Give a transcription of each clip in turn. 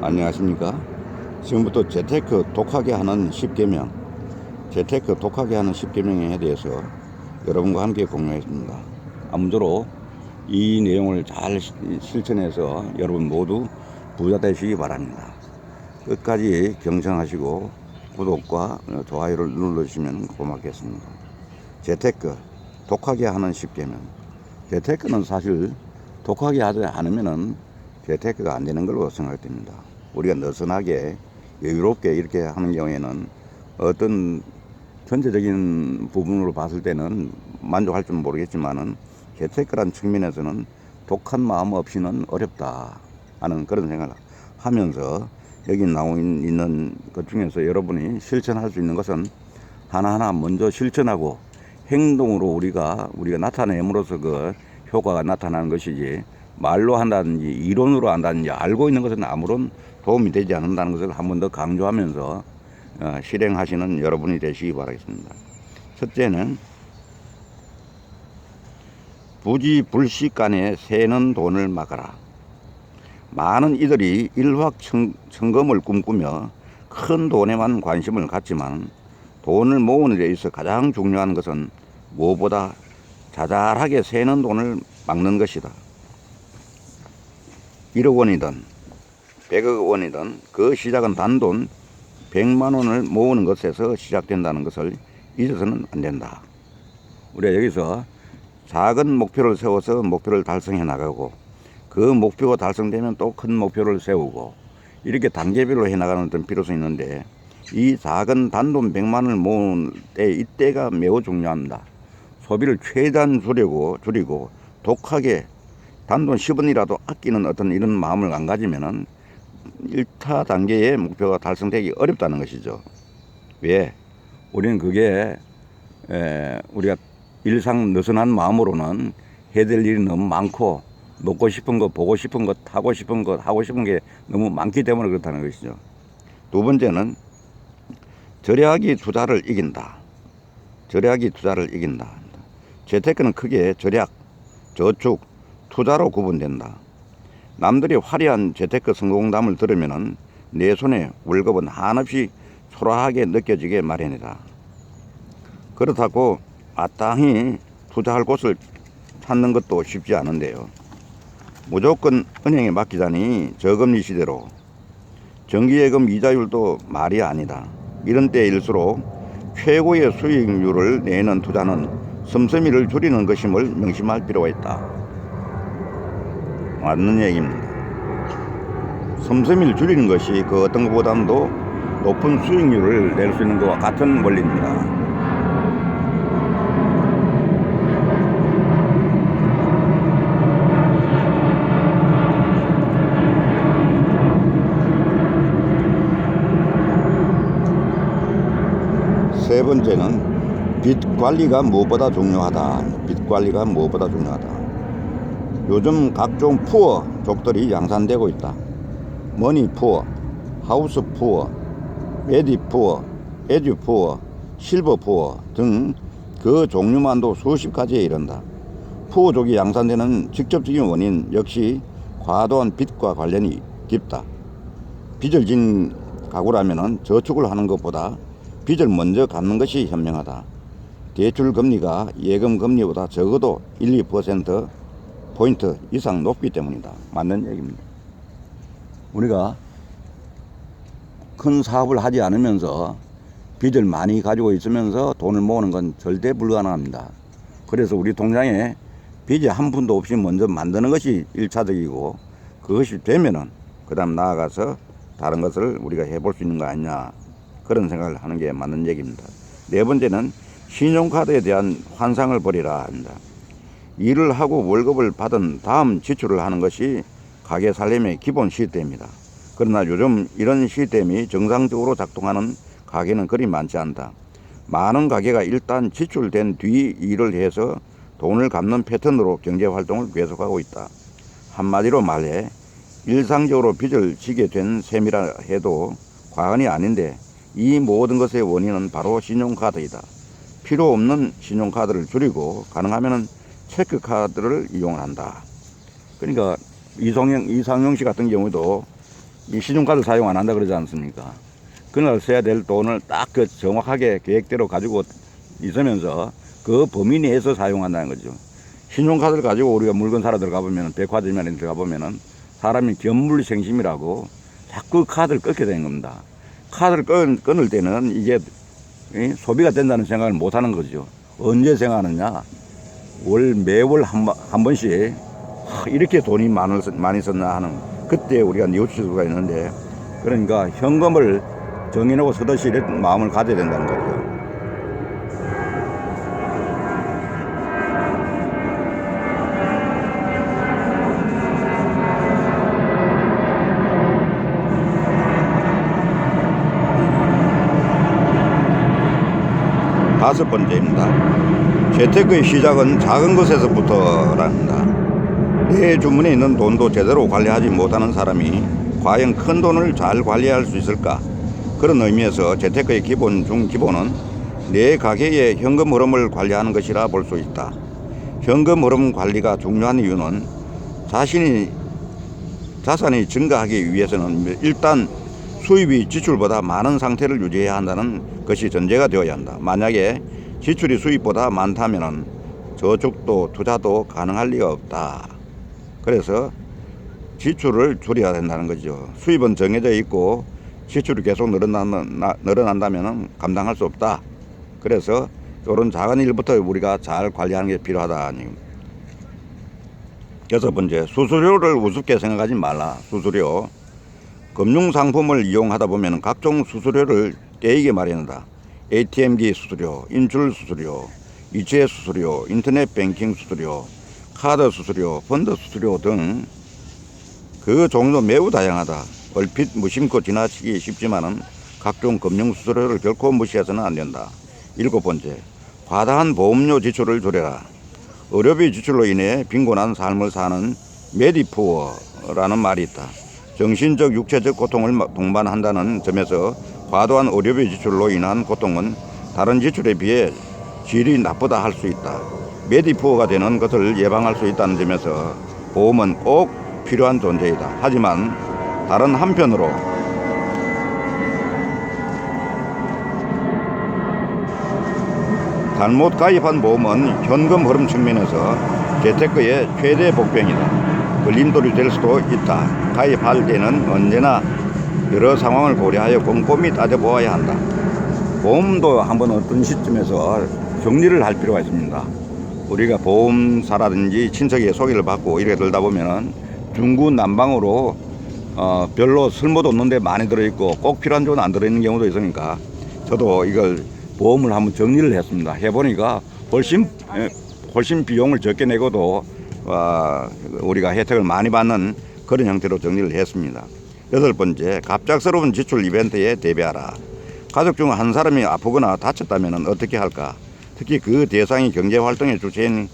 안녕하십니까. 지금부터 재테크 독하게 하는 10개명, 재테크 독하게 하는 10개명에 대해서 여러분과 함께 공유했습니다. 아무쪼록 이 내용을 잘 실천해서 여러분 모두 부자 되시기 바랍니다. 끝까지 경청하시고 구독과 좋아요를 눌러주시면 고맙겠습니다. 재테크 독하게 하는 10개명. 재테크는 사실 독하게 하지 않으면은 재테크가 안 되는 걸로 생각됩니다. 우리가 느슨하게 여유롭게 이렇게 하는 경우에는 어떤 전체적인 부분으로 봤을 때는 만족할 줄 모르겠지만은 재테크란 측면에서는 독한 마음 없이는 어렵다 하는 그런 생각을 하면서 여기 나와 있는 것 중에서 여러분이 실천할 수 있는 것은 하나하나 먼저 실천하고 행동으로 우리가 나타냄으로써 그 효과가 나타나는 것이지, 말로 한다든지 이론으로 한다든지 알고 있는 것은 아무런 도움이 되지 않는다는 것을 한 번 더 강조하면서 실행하시는 여러분이 되시기 바라겠습니다. 첫째는 부지불식간에 새는 돈을 막아라. 많은 이들이 일확천금을 꿈꾸며 큰 돈에만 관심을 갖지만 돈을 모으는 데 있어 가장 중요한 것은 무엇보다 자잘하게 새는 돈을 막는 것이다. 1억 원이든 100억 원이든 그 시작은 단돈 100만 원을 모으는 것에서 시작된다는 것을 잊어서는 안 된다. 우리가 여기서 작은 목표를 세워서 목표를 달성해 나가고, 그 목표가 달성되면 또 큰 목표를 세우고, 이렇게 단계별로 해 나가는 어떤 필요성이 있는데, 이 작은 단돈 100만 원을 모을 때 이때가 매우 중요합니다. 소비를 최대한 줄이고 독하게 단돈 10원이라도 아끼는 어떤 이런 마음을 안 가지면은 1차 단계의 목표가 달성되기 어렵다는 것이죠. 왜? 우리는 그게 우리가 일상 느슨한 마음으로는 해야 될 일이 너무 많고, 먹고 싶은 것, 보고 싶은 것, 하고 싶은 것, 하고 싶은 게 너무 많기 때문에 그렇다는 것이죠. 두 번째는 절약이 투자를 이긴다. 절약이 투자를 이긴다. 재테크는 크게 절약, 저축, 투자로 구분된다. 남들이 화려한 재테크 성공담을 들으면은 내 손에 월급은 한없이 초라하게 느껴지게 마련이다. 그렇다고 마땅히 투자할 곳을 찾는 것도 쉽지 않은데요. 무조건 은행에 맡기자니 저금리 시대로 정기예금 이자율도 말이 아니다. 이런 때일수록 최고의 수익률을 내는 투자는 씀씀이를 줄이는 것임을 명심할 필요가 있다. 맞는 얘기입니다. 씀씀이를 줄이는 것이 그 어떤 것보다도 높은 수익률을 낼 수 있는 것과 같은 원리입니다. 세 번째는 빚 관리가 무엇보다 중요하다. 빚 관리가 무엇보다 중요하다. 요즘 각종 푸어족들이 양산되고 있다. 머니 푸어, 하우스 푸어, 메디 푸어, 에듀 푸어, 실버 푸어 등 그 종류만도 수십 가지에 이른다. 푸어족이 양산되는 직접적인 원인 역시 과도한 빚과 관련이 깊다. 빚을 진 가구라면 저축을 하는 것보다 빚을 먼저 갚는 것이 현명하다. 대출 금리가 예금 금리보다 적어도 1, 2%포인트 이상 높기 때문이다. 맞는 얘기입니다. 우리가 큰 사업을 하지 않으면서 빚을 많이 가지고 있으면서 돈을 모으는 건 절대 불가능합니다. 그래서 우리 통장에 빚이 한 푼도 없이 먼저 만드는 것이 1차적이고, 그것이 되면은 그 다음 나아가서 다른 것을 우리가 해볼 수 있는 거 아니냐, 그런 생각을 하는 게 맞는 얘기입니다. 네 번째는 신용카드에 대한 환상을 버리라 합니다. 일을 하고 월급을 받은 다음 지출을 하는 것이 가게 살림의 기본 시스템입니다. 그러나 요즘 이런 시스템이 정상적으로 작동하는 가게는 그리 많지 않다. 많은 가게가 일단 지출된 뒤 일을 해서 돈을 갚는 패턴으로 경제활동을 계속하고 있다. 한마디로 말해 일상적으로 빚을 지게 된 셈이라 해도 과언이 아닌데, 이 모든 것의 원인은 바로 신용카드이다. 필요 없는 신용카드를 줄이고 가능하면 체크카드를 이용한다. 그러니까 이상용 씨 같은 경우도 이 신용카드 사용 안 한다 그러지 않습니까? 그날 써야 될 돈을 딱 그 정확하게 계획대로 가지고 있으면서 그 범위 내에서 사용한다는 거죠. 신용카드를 가지고 우리가 물건 사러 들어가 보면, 백화점에 들어가 보면은 사람이 견물생심이라고 자꾸 카드를 끊게 되는 겁니다. 카드를 끊을 때는 이게 소비가 된다는 생각을 못 하는 거죠. 언제 생각하느냐? 매월 한 번씩 이렇게 돈이 많이 썼나 하는, 그때 우리가 뉘우칠 수가 있는데, 그러니까 현금을 정해놓고 쓰듯이 이런 마음을 가져야 된다는 거죠. 다섯 번째입니다. 재테크의 시작은 작은 것에서부터랍니다. 내 주머니에 있는 돈도 제대로 관리하지 못하는 사람이 과연 큰 돈을 잘 관리할 수 있을까? 그런 의미에서 재테크의 기본 중 기본은 내 가계의 현금 흐름을 관리하는 것이라 볼 수 있다. 현금 흐름 관리가 중요한 이유는 자산이 증가하기 위해서는 일단 수입이 지출보다 많은 상태를 유지해야 한다는 것이 전제가 되어야 한다. 만약에 지출이 수입보다 많다면 저축도 투자도 가능할 리가 없다. 그래서 지출을 줄여야 된다는 거죠. 수입은 정해져 있고 지출이 계속 늘어난다면 감당할 수 없다. 그래서 이런 작은 일부터 우리가 잘 관리하는 게 필요하다. 여섯 번째, 수수료를 우습게 생각하지 말라. 수수료. 금융상품을 이용하다 보면 각종 수수료를 떼이게 마련한다. ATM기 수수료, 인출 수수료, 이체 수수료, 인터넷 뱅킹 수수료, 카드 수수료, 펀드 수수료 등 그 종류도 매우 다양하다. 얼핏 무심코 지나치기 쉽지만은 각종 금융 수수료를 결코 무시해서는 안 된다. 일곱 번째, 과다한 보험료 지출을 줄여라. 의료비 지출로 인해 빈곤한 삶을 사는 메디푸어라는 말이 있다. 정신적, 육체적 고통을 동반한다는 점에서 과도한 의료비 지출로 인한 고통은 다른 지출에 비해 질이 나쁘다 할 수 있다. 메디푸어가 되는 것을 예방할 수 있다는 점에서 보험은 꼭 필요한 존재이다. 하지만 다른 한편으로 잘못 가입한 보험은 현금 흐름 측면에서 재테크의 최대 복병이다. 걸림돌이 될 수도 있다. 가입할 때는 언제나 여러 상황을 고려하여 꼼꼼히 따져보아야 한다. 보험도 한번 어떤 시점에서 정리를 할 필요가 있습니다. 우리가 보험사라든지 친척의 소개를 받고 이렇게 들다 보면은 중구난방으로 별로 쓸모도 없는데 많이 들어있고 꼭 필요한 쪽은 안 들어있는 경우도 있으니까 저도 이걸 보험을 한번 정리를 했습니다. 해보니까 훨씬 비용을 적게 내고도 우리가 혜택을 많이 받는 그런 형태로 정리를 했습니다. 여덟 번째, 갑작스러운 지출 이벤트에 대비하라. 가족 중 한 사람이 아프거나 다쳤다면 어떻게 할까? 특히 그 대상이 경제활동의 주체인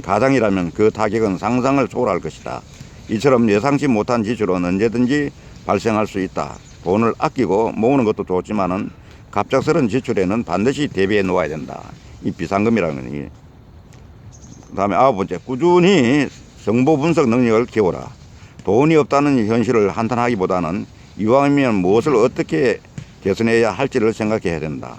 가장이라면 그 타격은 상상을 초월할 것이다. 이처럼 예상치 못한 지출은 언제든지 발생할 수 있다. 돈을 아끼고 모으는 것도 좋지만은 갑작스러운 지출에는 반드시 대비해 놓아야 된다. 이 비상금이라는 게. 그다음에 아홉 번째, 꾸준히 정보 분석 능력을 키워라. 돈이 없다는 현실을 한탄하기보다는 이왕이면 무엇을 어떻게 개선해야 할지를 생각해야 된다.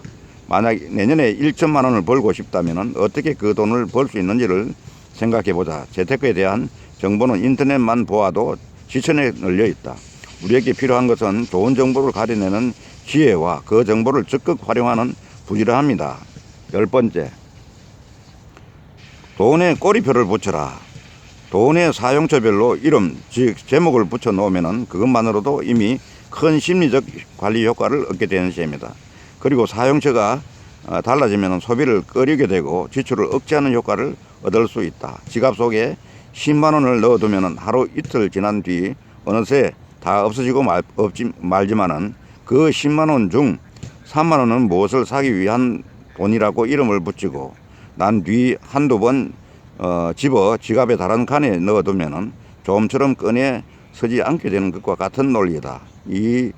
만약 내년에 1천만 원을 벌고 싶다면 어떻게 그 돈을 벌 수 있는지를 생각해 보자. 재테크에 대한 정보는 인터넷만 보아도 지천에 널려 있다. 우리에게 필요한 것은 좋은 정보를 가려내는 지혜와 그 정보를 적극 활용하는 부지런함이다. 열 번째, 돈에 꼬리표를 붙여라. 돈의 사용처별로 이름, 즉 제목을 붙여 놓으면 그것만으로도 이미 큰 심리적 관리 효과를 얻게 되는 셈이다. 그리고 사용처가 달라지면 소비를 꺼리게 되고 지출을 억제하는 효과를 얻을 수 있다. 지갑 속에 10만 원을 넣어두면 하루 이틀 지난 뒤 어느새 다 없어지고 말지만은 그 10만 원 중 3만 원은 무엇을 사기 위한 돈이라고 이름을 붙이고 난 뒤 한두 번 집어 지갑의 다른 칸에 넣어두면 좀처럼 꺼내 서지 않게 되는 것과 같은 논리다. 이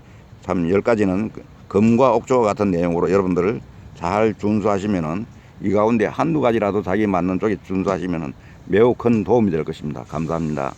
참 10가지는 금과 옥조와 같은 내용으로 여러분들 잘 준수하시면은 이 가운데 한두 가지라도 자기 맞는 쪽에 준수하시면은 매우 큰 도움이 될 것입니다. 감사합니다.